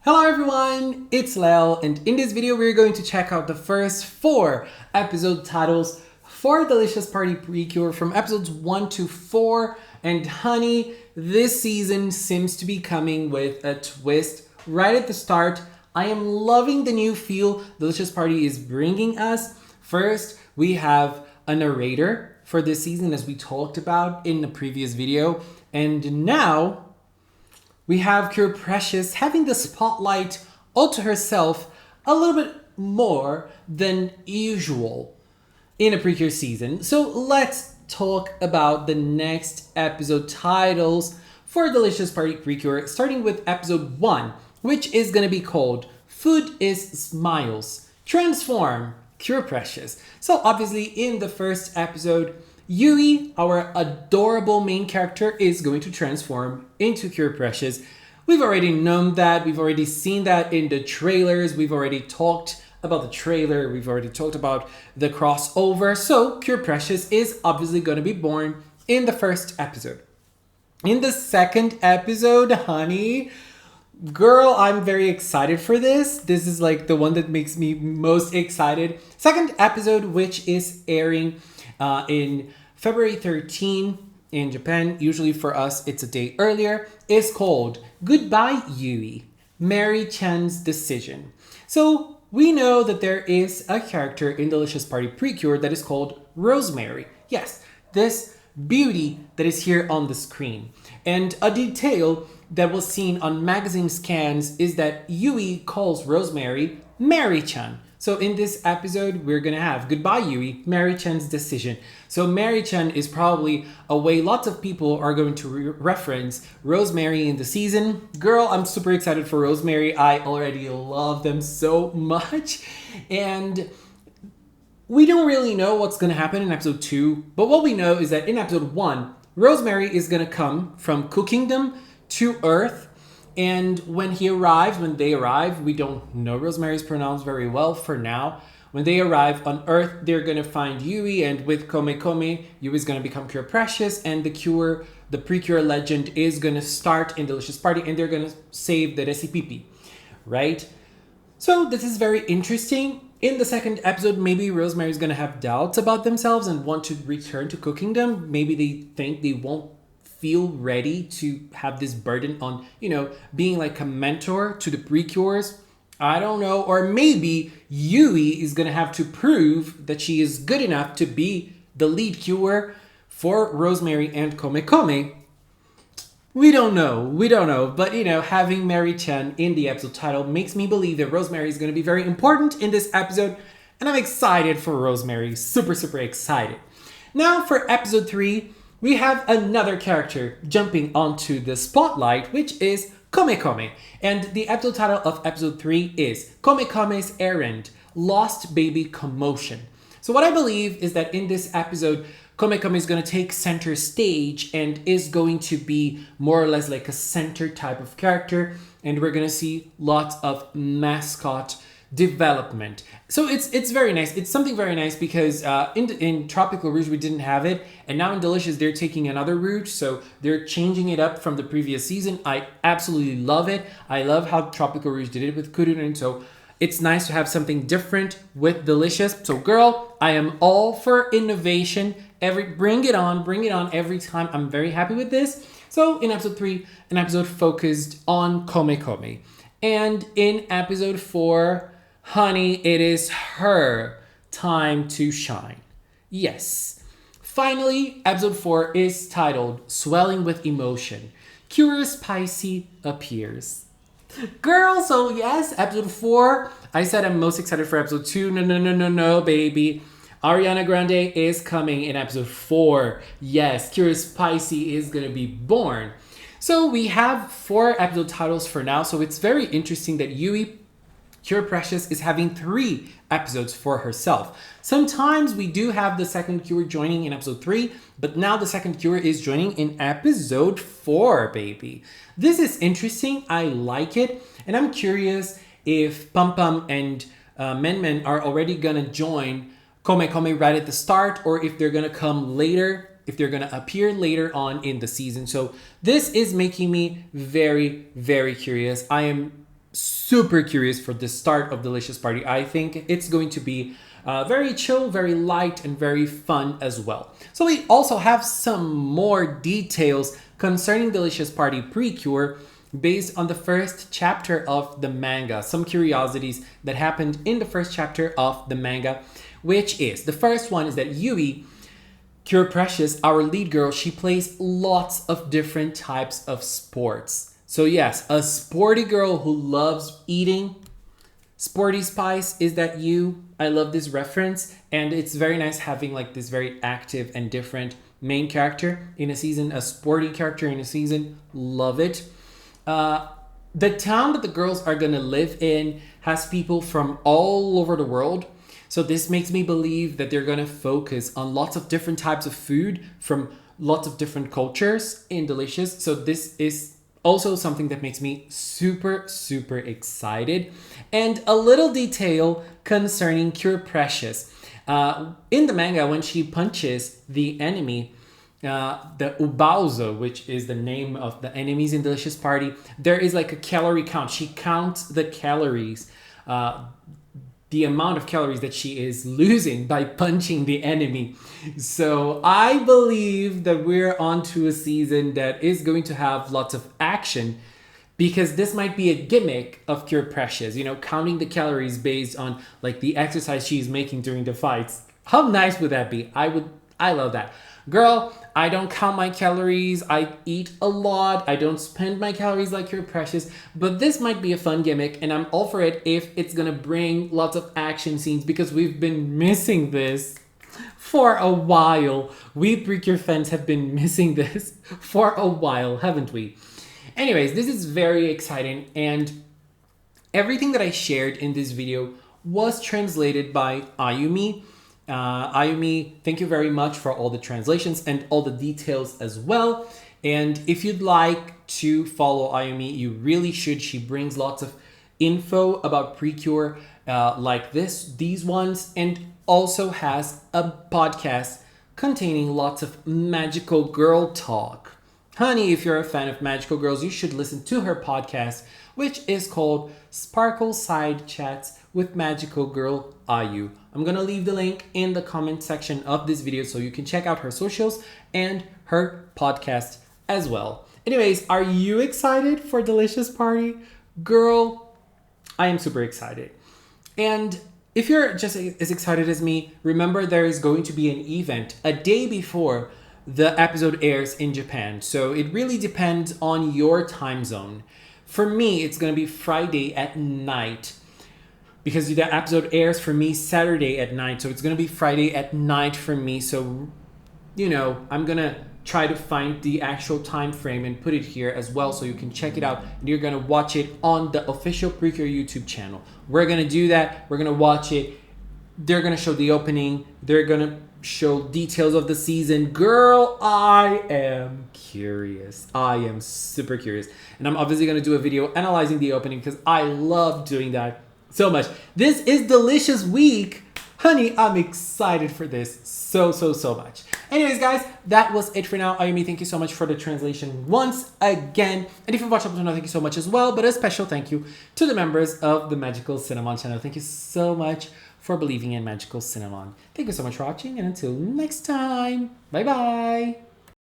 Hello everyone, it's Lel, and in this video we're going to check out the first 4 episode titles for Delicious Party PreCure from episodes 1 to 4. And honey, this season seems to be coming with a twist right at the start. I am loving the new feel Delicious Party is bringing us. First, we have a narrator for this season, as we talked about in the previous video, and now we have Cure Precious having the spotlight all to herself a little bit more than usual in a PreCure season. So let's talk about the next episode titles for Delicious Party PreCure, starting with episode 1, which is going to be called Food is Smiles. Transform Cure Precious. So obviously in the first episode, Yui, our adorable main character, is going to transform into Cure Precious. We've already known that. We've already seen that in the trailers. We've already talked about the trailer. We've already talked about the crossover. So Cure Precious is obviously going to be born in the first episode. In the second episode, honey, girl, I'm very excited for this. This is like the one that makes me most excited. Second episode, which is airing in February 13 in Japan. Usually for us, it's a day earlier. Is called Goodbye Yui, Mary-chan's Decision. So we know that there is a character in Delicious Party PreCure that is called Rosemary. Yes, this beauty that is here on the screen. And a detail that was seen on magazine scans is that Yui calls Rosemary Mary-chan. So in this episode, we're gonna have Goodbye Yui, Mary-chan's Decision. So Mary-chan is probably a way lots of people are going to reference Rosemary in the season. Girl, I'm super excited for Rosemary. I already love them so much. And we don't really know what's gonna happen in episode 2, but what we know is that in episode 1, Rosemary is gonna come from Cookingdom to Earth. And when they arrive, we don't know Rosemary's pronouns very well for now. When they arrive on Earth, they're going to find Yui, and with Kome, Yui's going to become Cure Precious, and the PreCure legend is going to start in Delicious Party, and they're going to save the Recipipi, right? So this is very interesting. In the second episode, maybe Rosemary's going to have doubts about themselves and want to return to Cookingdom. Maybe they think they won't feel ready to have this burden on, being like a mentor to the PreCures. I don't know. Or maybe Yui is going to have to prove that she is good enough to be the lead cure for Rosemary and Kome. We don't know. But, having Mary-chan in the episode title makes me believe that Rosemary is going to be very important in this episode. And I'm excited for Rosemary. Super, super excited. Now for episode 3, we have another character jumping onto the spotlight, which is Kome. And the episode title of episode 3 is Kome's Errand, Lost Baby Commotion. So what I believe is that in this episode, Kome is going to take center stage and is going to be more or less like a center type of character. And we're going to see lots of mascot development. So it's very nice. It's something very nice because in Tropical-Rouge we didn't have it, and now in Delicious they're taking another route, so they're changing it up from the previous season. I absolutely love it. I love how Tropical-Rouge did it with Kururin, so it's nice to have something different with Delicious. So girl, I am all for innovation. Bring it on every time. I'm very happy with this. So in episode 3, an episode focused on Kome. And in episode 4, honey, it is her time to shine. Yes. Finally, episode 4 is titled Swelling with Emotion. Curious Pisces appears. Girl, so yes, episode 4. I said I'm most excited for episode 2. No, baby. Ariana Grande is coming in episode 4. Yes, Curious Pisces is going to be born. So we have 4 episode titles for now. So it's very interesting that Yui, Cure Precious, is having 3 episodes for herself. Sometimes we do have the second cure joining in episode 3, but now the second cure is joining in episode 4, baby. This is interesting. I like it. And I'm curious if Pum Pum and Men are already going to join Kome right at the start, or if they're going to come later, if they're going to appear later on in the season. So this is making me very, very curious. I am super curious for the start of Delicious Party. I think it's going to be very chill, very light, and very fun as well. So we also have some more details concerning Delicious Party PreCure based on the first chapter of the manga. Some curiosities that happened in the first chapter of the manga, which is, the first one is that Yui, Cure Precious, our lead girl, she plays lots of different types of sports. So yes, a sporty girl who loves eating. Sporty Spice, is that you? I love this reference, and it's very nice having like this very active and different main character in a season, a sporty character in a season. Love it. The town that the girls are gonna live in has people from all over the world. So this makes me believe that they're gonna focus on lots of different types of food from lots of different cultures in Delicious. So this is also something that makes me super, super excited. And a little detail concerning Cure Precious. In the manga, when she punches the enemy, the Ubauzo, which is the name of the enemies in Delicious Party, there is like a calorie count. She counts the calories, the amount of calories that she is losing by punching the enemy. So I believe that we're onto a season that is going to have lots of action, because this might be a gimmick of Cure Precious, you know, counting the calories based on like the exercise she's making during the fights. How nice would that be? I love that. Girl, I don't count my calories. I eat a lot. I don't spend my calories like Cure Precious. But this might be a fun gimmick, and I'm all for it if it's gonna bring lots of action scenes, because we've been missing this for a while. We PreCure fans have been missing this for a while, haven't we? Anyways, this is very exciting, and everything that I shared in this video was translated by Ayumi. Ayumi, thank you very much for all the translations and all the details as well. And if you'd like to follow Ayumi, you really should. She brings lots of info about PreCure like these ones, and also has a podcast containing lots of magical girl talk. Honey, if you're a fan of magical girls, you should listen to her podcast, which is called Sparkle Side Chats with Magical Girl Ayu. I'm gonna leave the link in the comment section of this video so you can check out her socials and her podcast as well. Anyways, are you excited for Delicious Party? Girl, I am super excited. And if you're just as excited as me, remember there is going to be an event a day before the episode airs in Japan. So it really depends on your time zone. For me, it's gonna be Friday at night, because the episode airs for me Saturday at night. So it's going to be Friday at night for me. So, you know, I'm going to try to find the actual time frame and put it here as well so you can check it out. And you're going to watch it on the official PreCure YouTube channel. We're going to do that. We're going to watch it. They're going to show the opening. They're going to show details of the season. Girl, I am curious. I am super curious. And I'm obviously going to do a video analyzing the opening because I love doing that so much. This is Delicious Week. Honey, I'm excited for this so much. Anyways, guys, that was it for now. Ayumi, thank you so much for the translation once again. And if you watched up to now, thank you so much as well. But a special thank you to the members of the Magical Cinnamon channel. Thank you so much for believing in Magical Cinnamon. Thank you so much for watching, and until next time, bye-bye.